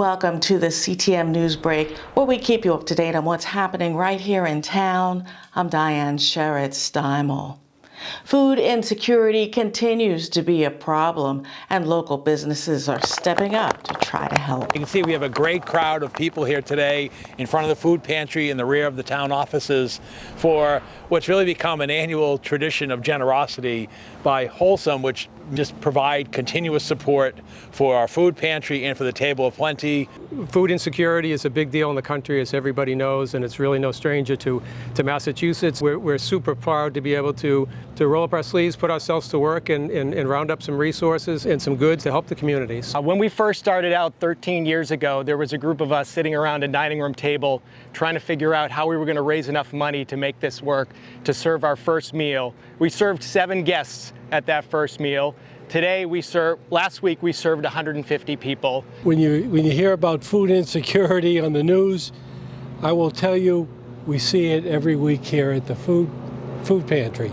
Welcome to the CTM NewsBreak, where we keep you up to date on what's happening right here in town. I'm Diane Sherritt-Steimel. Food insecurity continues to be a problem, and local businesses are stepping up to try to help. You can see we have a great crowd of people here today in front of the food pantry in the rear of the town offices for what's really become an annual tradition of generosity by Wholesome, which just provide continuous support for our food pantry and for the Table of Plenty. Food insecurity is a big deal in the country, as everybody knows, and it's really no stranger to Massachusetts. We're super proud to be able to roll up our sleeves, put ourselves to work, and round up some resources and some goods to help the communities. When we first started out 13 years ago, there was a group of us sitting around a dining room table trying to figure out how we were going to raise enough money to make this work, to serve our first meal. We served 7 guests at that first meal. Today last week we served 150 people. When you hear about food insecurity on the news, I will tell you, we see it every week here at the food pantry.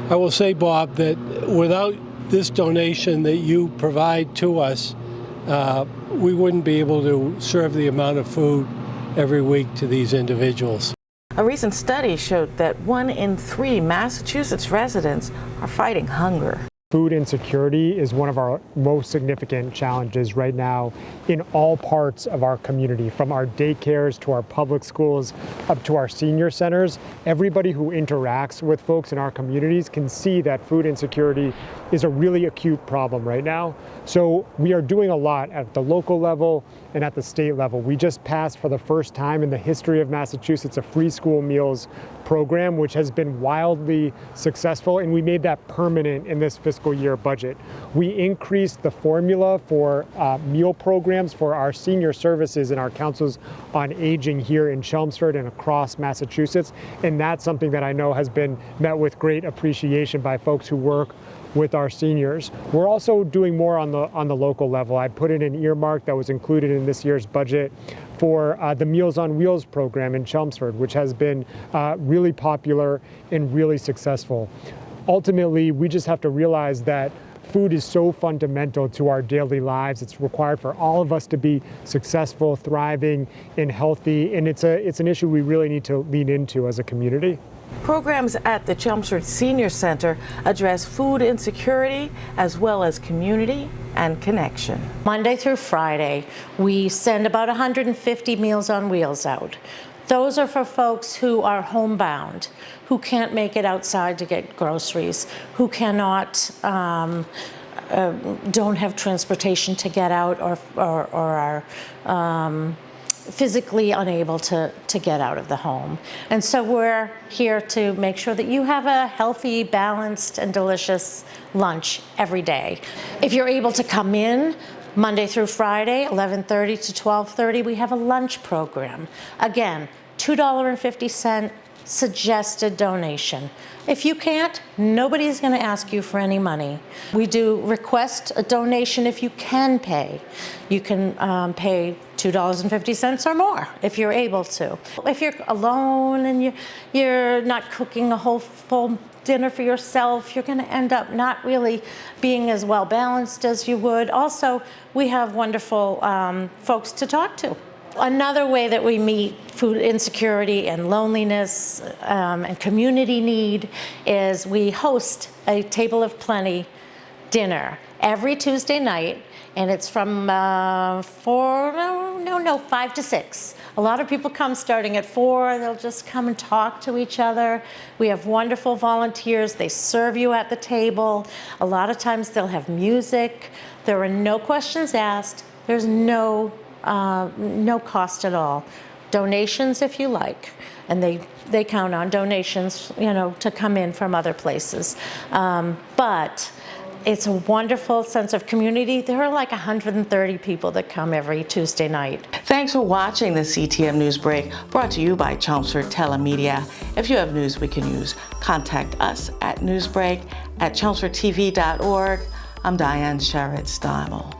I will say, Bob, that without this donation that you provide to us, we wouldn't be able to serve the amount of food every week to these individuals. A recent study showed that 1 in 3 Massachusetts residents are fighting hunger. Food insecurity is one of our most significant challenges right now in all parts of our community, from our daycares to our public schools up to our senior centers. Everybody who interacts with folks in our communities can see that food insecurity is a really acute problem right now. So we are doing a lot at the local level and at the state level. We just passed for the first time in the history of Massachusetts a free school meals program, which has been wildly successful, and we made that permanent in this fiscal year budget. We increased the formula for meal programs for our senior services and our councils on aging here in Chelmsford and across Massachusetts, and that's something that I know has been met with great appreciation by folks who work with our seniors. We're also doing more on the local level. I put in an earmark that was included in this year's budget for the Meals on Wheels program in Chelmsford, which has been really popular and really successful. Ultimately, we just have to realize that food is so fundamental to our daily lives. It's required for all of us to be successful, thriving, and healthy, and it's an issue we really need to lean into as a community. Programs at the Chelmsford Senior Center address food insecurity as well as community and connection. Monday through Friday, we send about 150 Meals on Wheels out. Those are for folks who are homebound, who can't make it outside to get groceries, who cannot, don't have transportation to get out, or are physically unable to get out of the home. And so we're here to make sure that you have a healthy, balanced, and delicious lunch every day. If you're able to come in Monday through Friday, 11:30 to 12:30, we have a lunch program. Again, $2.50 suggested donation. If you can't, nobody's going to ask you for any money. We do request a donation if you can pay. You can pay $2.50 or more if you're able to. If you're alone and you're not cooking a whole full dinner for yourself, you're going to end up not really being as well balanced as you would. Also, we have wonderful folks to talk to. Another way that we meet food insecurity and loneliness and community need is we host a Table of Plenty dinner every Tuesday night, and it's from 5 to 6. A lot of people come starting at 4. They'll just come and talk to each other. We have wonderful volunteers. They serve you at the table. A lot of times they'll have music. There are no questions asked. There's no cost at all. Donations if you like, and they count on donations, to come in from other places. But it's a wonderful sense of community. There are like 130 people that come every Tuesday night. Thanks for watching the CTM NewsBreak, brought to you by Chelmsford Telemedia. If you have news we can use, contact us at newsbreak@chelmsfordtv.org. I'm Diane Sherritt-Steimel.